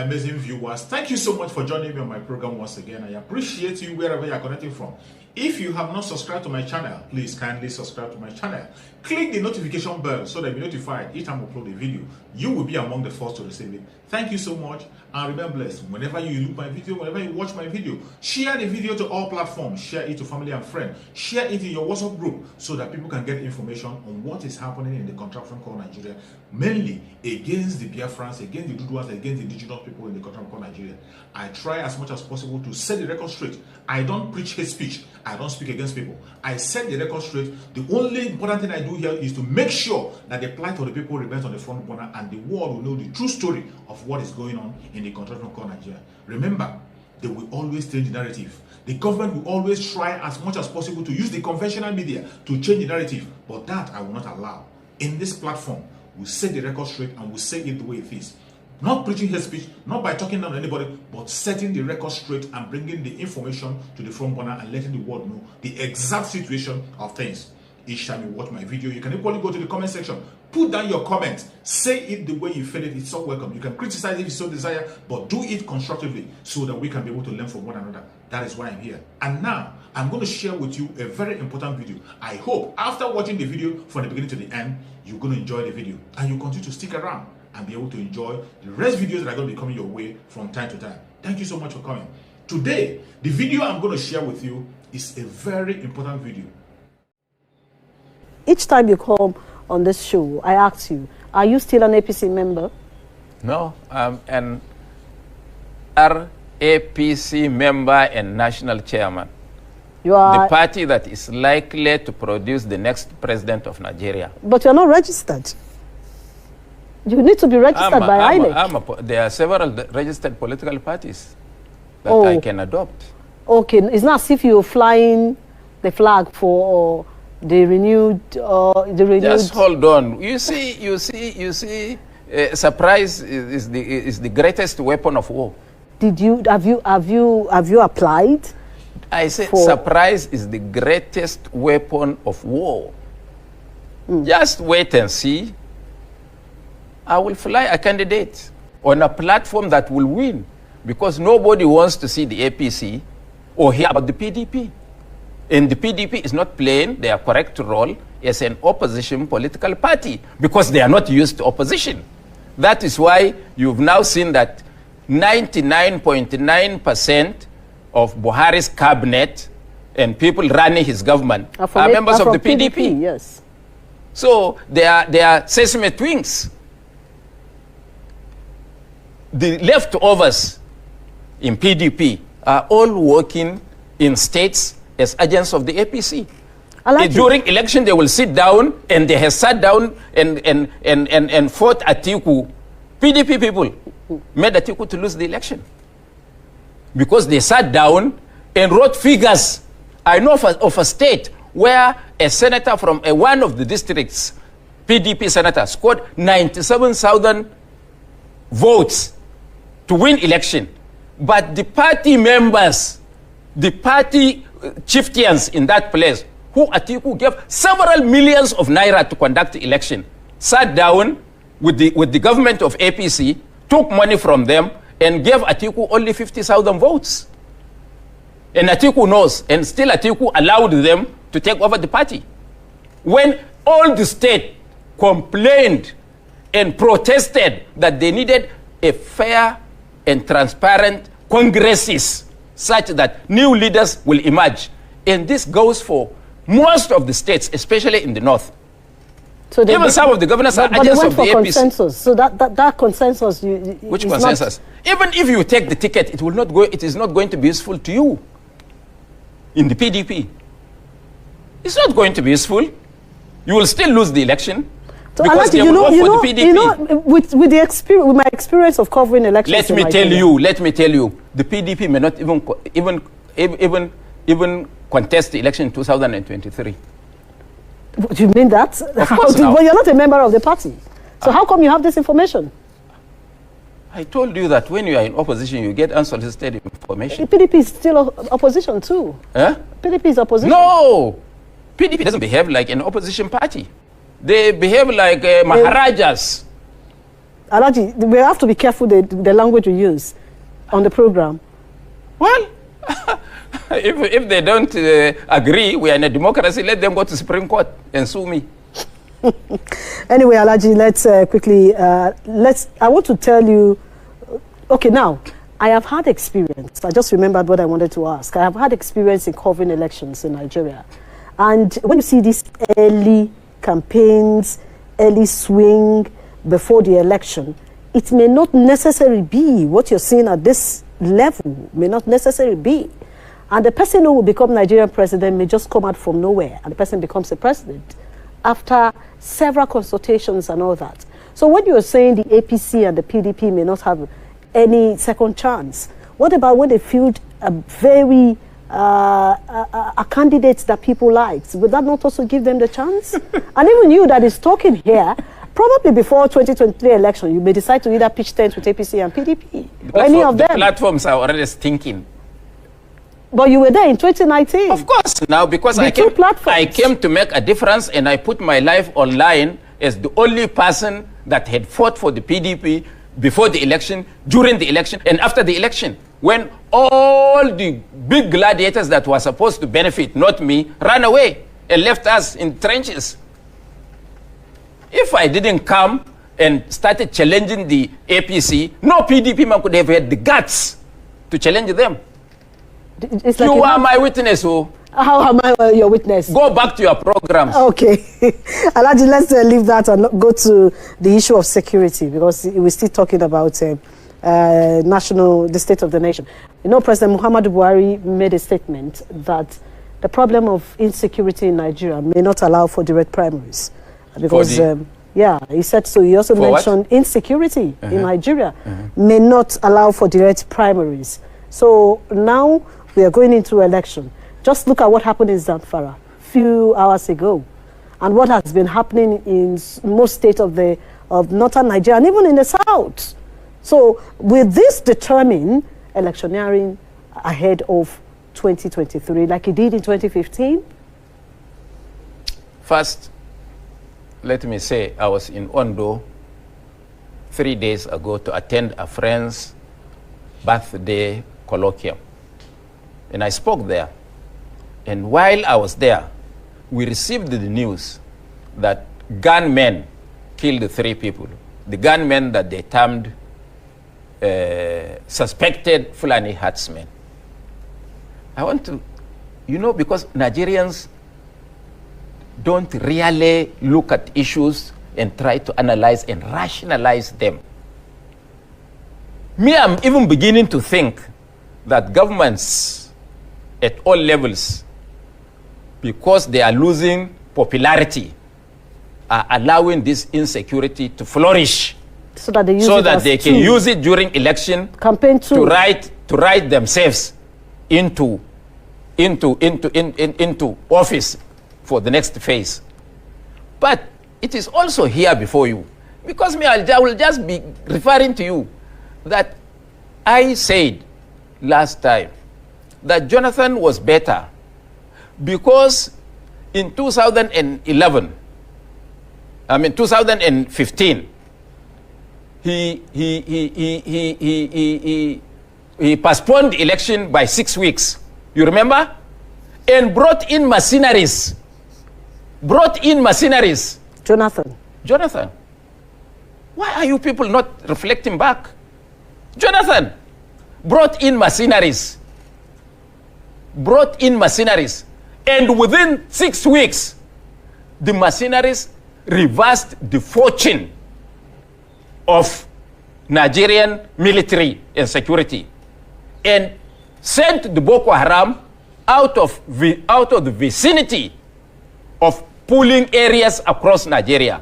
amazing viewers. Thank you so much for joining me on my program once again. I appreciate you wherever you are connecting from. If you have not subscribed to my channel, please kindly subscribe to my channel. Click the notification bell so that you'll be notified each time I upload a video. You will be among the first to receive it. Thank you so much and remember blessed. Whenever you look my video, whenever you watch my video, share the video to all platforms. Share it to family and friends. Share it in your WhatsApp group so that people can get information on what is happening in the contraption called Nigeria, mainly against the Biafrans, against the Duduas, against the indigenous people in the contraption called Nigeria. I try as much as possible to set the record straight. I don't preach hate speech. I don't speak against people. I set the record straight. The only important thing I do here is to make sure that the plight of the people remains on the front burner and the world will know the true story of what is going on in the contraption called Nigeria. Remember, they will always change the narrative. The government will always try as much as possible to use the conventional media to change the narrative, but that I will not allow. In this platform, we'll set the record straight and we'll say it the way it is. Not preaching hate speech, not by talking down to anybody, but setting the record straight and bringing the information to the front burner and letting the world know the exact situation of things. Each time you watch my video, you can equally go to the comment section, put down your comment, say it the way you feel it. It's so welcome. You can criticize if you so desire, but do it constructively so that we can be able to learn from one another. That is why I'm here. And now, I'm going to share with you a very important video. I hope after watching the video from the beginning to the end, you're going to enjoy the video and you continue to stick around and be able to enjoy the rest videos that are going to be coming your way from time to time. Thank you so much for coming. Today, the video I'm going to share with you is a very important video. Each time you come on this show, I ask you, are you still an APC member? No, I'm an RAPC member and national chairman. You are the party that is likely to produce the next president of Nigeria. But you're not registered. You need to be registered by INEC. There are several registered political parties that I can adopt. Okay, it's not as if you're flying the flag for the renewed. Just hold on. You see. Surprise is the greatest weapon of war. Have you applied? I said surprise is the greatest weapon of war. Just wait and see. I will fly a candidate on a platform that will win because nobody wants to see the APC or hear about the PDP. And the PDP is not playing their correct role as an opposition political party because they are not used to opposition. That is why you've now seen that 99.9% of Buhari's cabinet and people running his government are members of the PDP. Yes. So they are sesame twins. The leftovers in PDP are all working in states as agents of the APC. During election, they will sit down, and they have sat down and fought Atiku. PDP people made Atiku to lose the election because they sat down and wrote figures. I know of a state where a senator from one of the districts, PDP senator, scored 97,000 votes to win election. But the party members, the party chieftains in that place, who Atiku gave several millions of naira to conduct the election, sat down with the government of APC, took money from them, and gave Atiku only 50,000 votes. And Atiku knows, and still Atiku allowed them to take over the party. When all the state complained and protested that they needed a fair and transparent congresses such that new leaders will emerge. And this goes for most of the states, especially in the north. So even some of the governors are agents of the APC. Consensus. So that consensus, which consensus? Even if you take the ticket, it will not go. It is not going to be useful to you. In the PDP, it's not going to be useful. You will still lose the election. So with my experience of covering elections, let me tell you, the PDP may not even contest the election in 2023. Do you mean that? Of course not. Well, you're not a member of the party. So how come you have this information? I told you that when you are in opposition, you get unsolicited information. The PDP is still opposition too. Huh? PDP is opposition. No! PDP doesn't behave like an opposition party. They behave like Maharajas. Alaji, we have to be careful the language we use on the program. Well, if they don't agree, we are in a democracy, let them go to Supreme Court and sue me. Anyway, Alaji, let's quickly, I want to tell you, okay, now, I have had experience. I just remembered what I wanted to ask. I have had experience in covering elections in Nigeria. And when you see these early campaigns, early swing before the election, it may not necessarily be what you're seeing at this level, may not necessarily be. And the person who will become Nigerian president may just come out from nowhere, and the person becomes a president after several consultations and all that. So when you're saying the APC and the PDP may not have any second chance, what about when they field a very a candidate that people liked? Would that not also give them the chance? And even you that is talking here, probably before 2023 election, you may decide to either pitch tents with APC and PDP, or any of them. The platforms are already stinking. But you were there in 2019. Of course, now, because I came to make a difference, and I put my life online as the only person that had fought for the PDP before the election, during the election, and after the election, when all the big gladiators that were supposed to benefit, not me, ran away and left us in trenches. If I didn't come and started challenging the APC, no PDP man could have had the guts to challenge them. It's you are my witness. Oh. How am I your witness? Go back to your programs. Okay. Alaji, let's leave that and go to the issue of security, because we're still talking about the state of the nation. You know, President Muhammadu Buhari made a statement that the problem of insecurity in Nigeria may not allow for direct primaries. Because, yeah, he said so. He also mentioned insecurity in Nigeria may not allow for direct primaries. So now we are going into election. Just look at what happened in Zamfara a few hours ago, and what has been happening in most states of northern Nigeria, and even in the south. So will this determine electioneering ahead of 2023, like it did in 2015? First, let me say I was in Ondo 3 days ago to attend a friend's birthday colloquium, and I spoke there. And while I was there, we received the news that gunmen killed 3 people. The gunmen that they termed suspected Fulani herdsmen. I want to, you know, because Nigerians don't really look at issues and try to analyze and rationalize them. Me, I'm even beginning to think that governments at all levels, because they are losing popularity, are allowing this insecurity to flourish, so that they can use it during election campaign to write themselves into office for the next phase. But it is also here before you, because me, I will just be referring to you that I said last time that Jonathan was better because in 2011, I mean 2015, he postponed the election by 6 weeks. You remember? And brought in mercenaries. Jonathan. Why are you people not reflecting back? Jonathan brought in mercenaries. And within 6 weeks, the mercenaries reversed the fortune of Nigerian military and security and sent the Boko Haram out of the vicinity of pooling areas across Nigeria.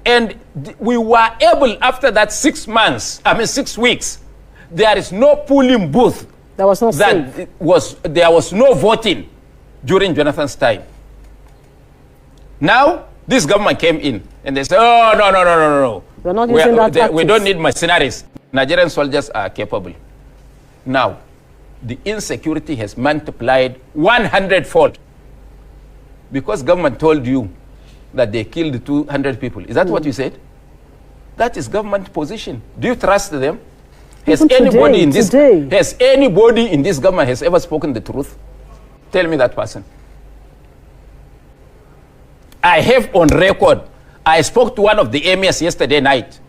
And we were able, after that 6 weeks, there is no polling booth. There was no there was no voting during Jonathan's time. Now, this government came in and they said, oh, no. We're not using that tactics. We don't need mercenaries. Nigerian soldiers are capable. Now, the insecurity has multiplied 100-fold because government told you that they killed 200 people. Is that what you said? That is government position. Do you trust them? Has Even anybody today. has anybody in this government has ever spoken the truth? Tell me that person. I have on record, I spoke to one of the emirs yesterday night.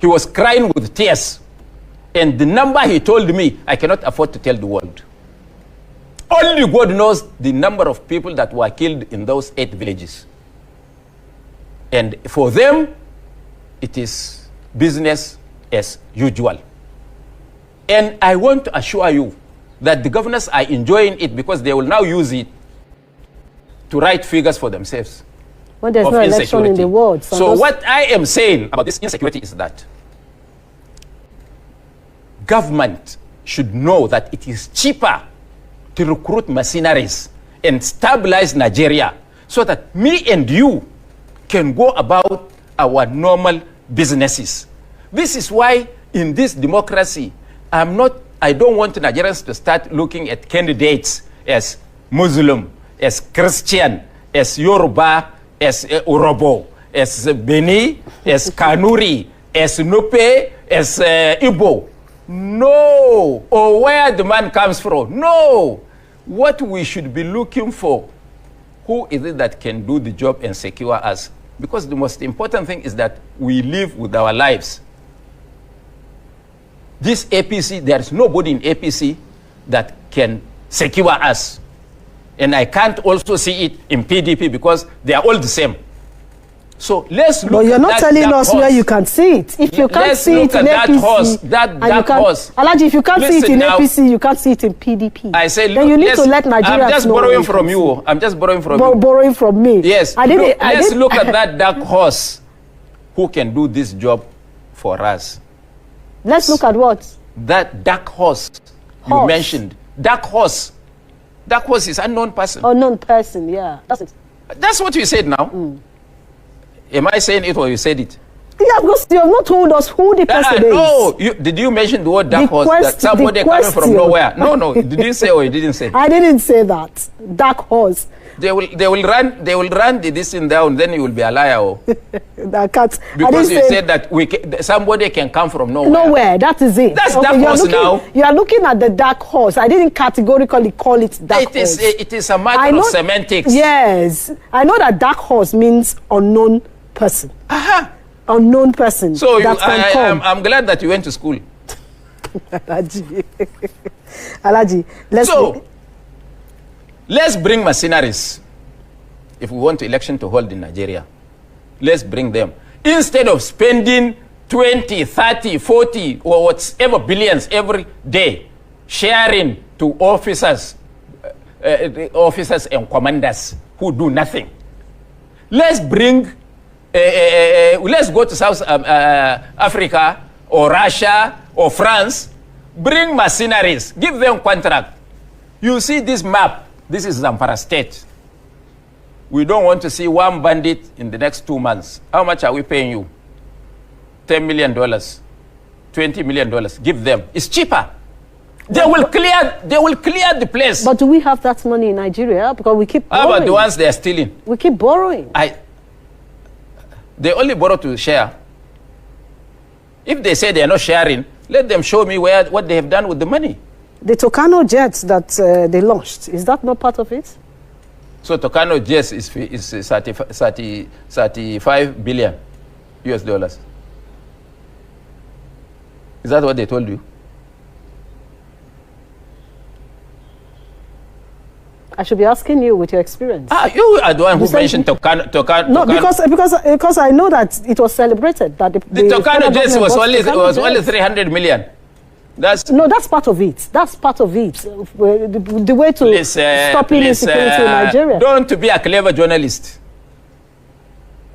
He was crying with tears. And the number he told me, I cannot afford to tell the world. Only God knows the number of people that were killed in those 8 villages. And for them, it is business as usual. And I want to assure you that the governors are enjoying it because they will now use it to write figures for themselves. When there's no election in the world. So what I am saying about this insecurity is that government should know that it is cheaper to recruit mercenaries and stabilize Nigeria so that me and you can go about our normal businesses. This is why in this democracy, I don't want Nigerians to start looking at candidates as Muslim, as Christian, as Yoruba, as Urobo, as Beni, as Kanuri, as Nupe, as Igbo. No, or where the man comes from. No, what we should be looking for, who is it that can do the job and secure us? Because the most important thing is that we live with our lives. This APC, there is nobody in APC that can secure us. And I can't also see it in PDP because they are all the same. So let's look at that. But you're not telling us where you can see it. If you can't see it in APC, that horse. Alaji, if you can't see it in APC, you can't see it in PDP. I say, then you need to let Nigerians know. I'm just borrowing from you. I'm just borrowing from you. Borrowing from me. Yes. Let's look at that dark horse who can do this job for us. Let's look at what? That dark horse you mentioned. Dark horse. Dark horse is unknown person. Unknown person, yeah. That's it. That's what you said now. Am I saying it or you said it? Yeah, because you have not told us who the person is. No, did you mention the word dark horse? That somebody coming from nowhere. No. Did you say or you didn't say? I didn't say that. Dark horse. They will run this thing down, then you will be a liar. Oh. Because you said that somebody can come from nowhere. Nowhere, that is it. That's dark horse now. You are looking at the dark horse. I didn't categorically call it dark horse. It is a matter of semantics. Yes. I know that dark horse means unknown person. Unknown person. So I'm glad that you went to school. Alaji, let's bring mercenaries. If we want election to hold in Nigeria, let's bring them. Instead of spending 20, 30, 40 or whatever billions every day sharing to officers and commanders who do nothing. Let's bring let's go to South Africa or Russia or France, bring mercenaries, give them contract. You see this map, this is Zamfara State. We don't want to see one bandit in the next 2 months. How much are we paying you? $10 million, $20 million, give them. It's cheaper. They will clear the place. But do we have that money in Nigeria? Because we keep borrowing. How about the ones they are stealing? We keep borrowing. They only borrow to share. If they say they are not sharing, let them show me what they have done with the money. The Tokano jets that they launched, is that not part of it? So Tokano jets is 35 billion US dollars. Is that what they told you? I should be asking you with your experience. You are the one who mentioned Tokano. No, because I know that it was celebrated that the Tokano jets was only 300 million. That's part of it. That's part of it. The way to stop insecurity in Nigeria. Don't be a clever journalist.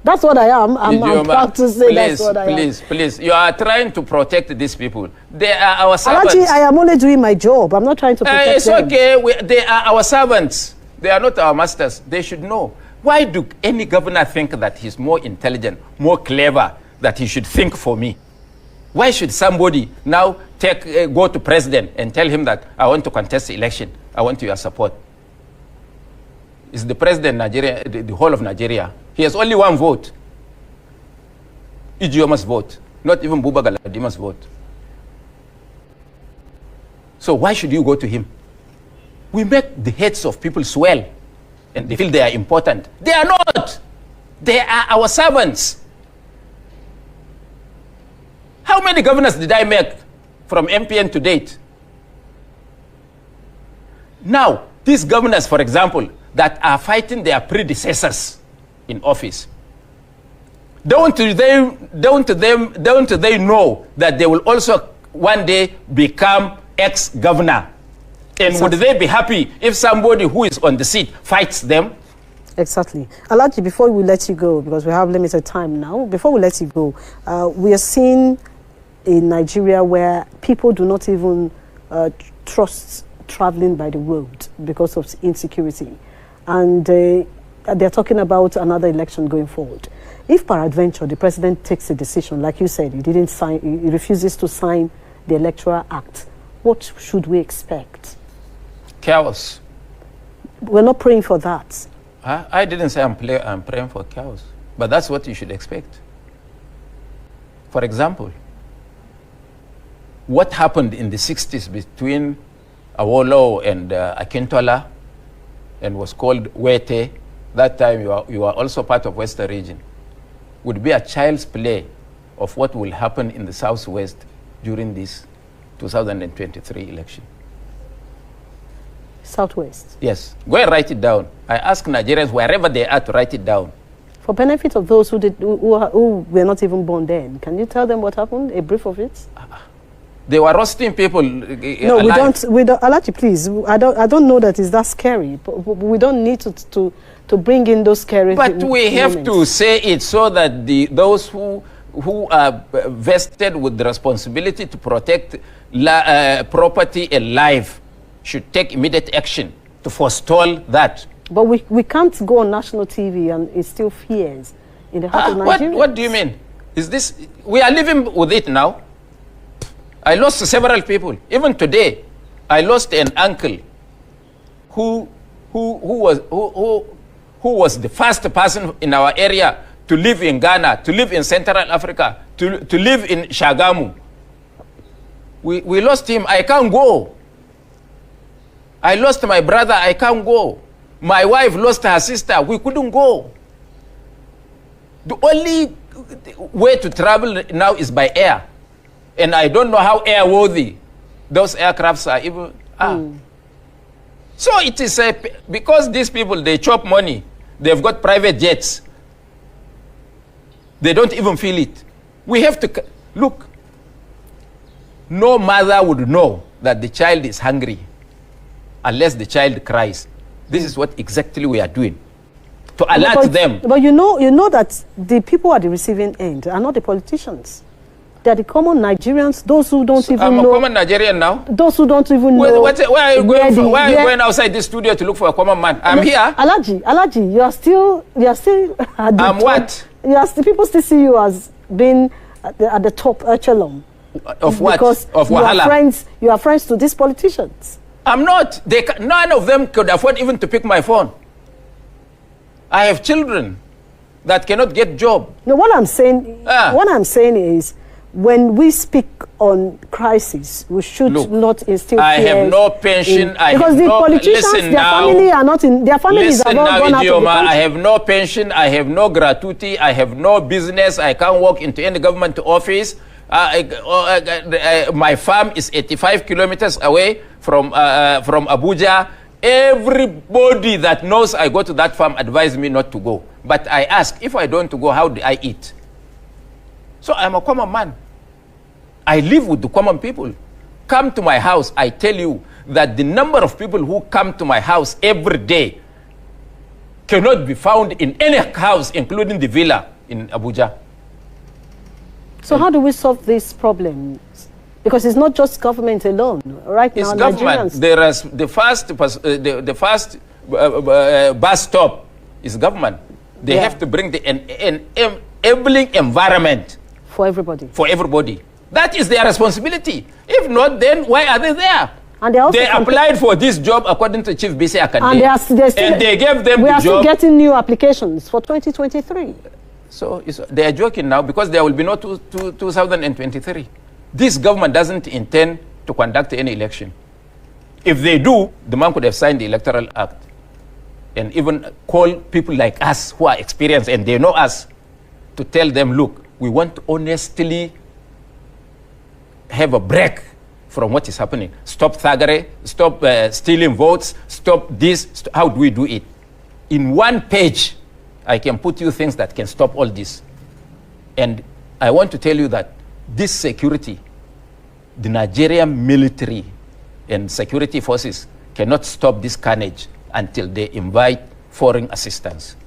That's what I am. I'm proud to say that's what I am. Please. You are trying to protect these people. They are our servants. Alaji, I am only doing my job. I'm not trying to protect them. It's okay. They are our servants. They are not our masters. They should know. Why do any governor think that he's more intelligent, more clever, that he should think for me? Why should somebody now go to president and tell him that I want to contest the election, I want your support? It's the president of Nigeria, the whole of Nigeria. He has only one vote. Idiot must vote. not even Buba Galadima's vote. So why should you go to him? We make the heads of people swell and they feel they are important. They are not. They are our servants. How many governors did I make from MPN to date? Now, these governors, for example, that are fighting their predecessors in office, don't they know that they will also one day become ex-governor? And would they be happy if somebody who is on the seat fights them? Exactly. Alaji, before we let you go, because we have limited time now, before we let you go, we are seeing in Nigeria where people do not even trust traveling by the road because of insecurity. And they're talking about another election going forward. If peradventure the president takes a decision, like you said, he refuses to sign the Electoral Act, what should we expect? Chaos. We're not praying for that. I didn't say I'm praying for chaos, but that's what you should expect. For example, what happened in the 60s between Awolowo and Akintola and was called Wete, that time you are also part of Western region, would be a child's play of what will happen in the Southwest during this 2023 election. Southwest? Yes. Go and write it down. I ask Nigerians wherever they are to write it down. For benefit of those who were not even born then, can you tell them what happened? A brief of it? They were roasting people. No, alive. we don't. Alaji, please. I don't know that is that scary. But we don't need to bring in those scary. But we have to say it so that those who are vested with the responsibility to protect property and life should take immediate action to forestall that. But we can't go on national TV and instill fears in the heart of Nigeria. What do you mean? Is this? We are living with it now. I lost several people. Even today, I lost an uncle who was the first person in our area to live in Ghana, to live in Central Africa, to live in Shagamu. We lost him. I can't go. I lost my brother. I can't go. My wife lost her sister. We couldn't go. The only way to travel now is by air. And I don't know how airworthy those aircrafts are even. So it is because these people, they chop money. They've got private jets. They don't even feel it. We have to look. No mother would know that the child is hungry unless the child cries. This is what exactly we are doing to alert them. But you know that the people at the receiving end are not the politicians. They are the common Nigerians, those who don't even know. I'm a common Nigerian now. Those who don't even know. Why are you going outside this studio to look for a common man? I'm here. Alaji, you are still at the I'm top. What? People still see you as being at the top echelon. Of what? Because of Wahala. You are friends to these politicians. I'm not. None of them could afford even to pick my phone. I have children that cannot get job. No, what I'm saying is, when we speak on crisis, we should not instill fear. I have no pension. Because the politicians, family are not in. Their families are not gone out of the country. I have no pension. I have no gratuity. I have no business. I can't walk into any government office. My farm is 85 kilometers away from Abuja. Everybody that knows I go to that farm advised me not to go. But I ask, if I don't go, how do I eat? So I'm a common man. I live with the common people. Come to my house, I tell you that the number of people who come to my house every day cannot be found in any house, including the villa in Abuja. So how do we solve these problems? Because it's not just government alone. Right now, it's government. There is the first bus stop is government. They have to bring the enabling environment for everybody. For everybody. That is their responsibility. If not, then why are they there? And they applied for this job according to Chief BC Akande. And they gave them the job. We are still getting new applications for 2023. So they are joking now because there will be no 2023. This government doesn't intend to conduct any election. If they do, the man could have signed the Electoral Act and even call people like us who are experienced and they know us to tell them, look, we want to honestly have a break from what is happening. Stop thuggery, stop stealing votes, stop this. How do we do it? In one page, I can put you things that can stop all this. And I want to tell you that this security, the Nigerian military and security forces cannot stop this carnage until they invite foreign assistance.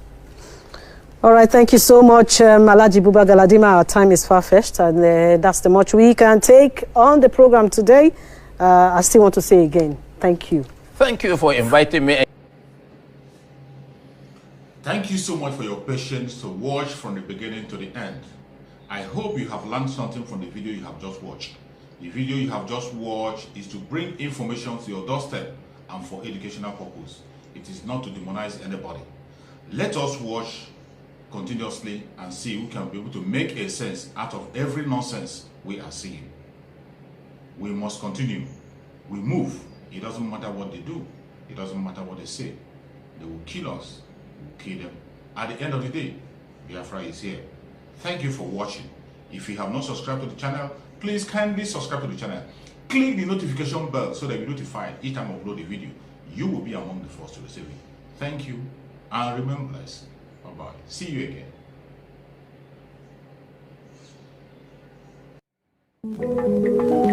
All right, thank you so much, Alhaji Buba Galadima. Our time is far-fetched, and that's the much we can take on the program today. I still want to say again, thank you. Thank you for inviting me. Thank you so much for your patience to watch from the beginning to the end. I hope you have learned something from the video you have just watched. The video you have just watched is to bring information to your doorstep and for educational purpose. It is not to demonize anybody. Let us watch continuously and see who can be able to make a sense out of every nonsense we are seeing. We must continue. We move. It doesn't matter what they do. It doesn't matter what they say. They will kill us. We will kill them. At the end of the day, Biafra is here. Thank you for watching. If you have not subscribed to the channel, please kindly subscribe to the channel. Click the notification bell so that you're notified each time I upload a video. You will be among the first to receive it. Thank you and remember blessed. Bye-bye. See you again.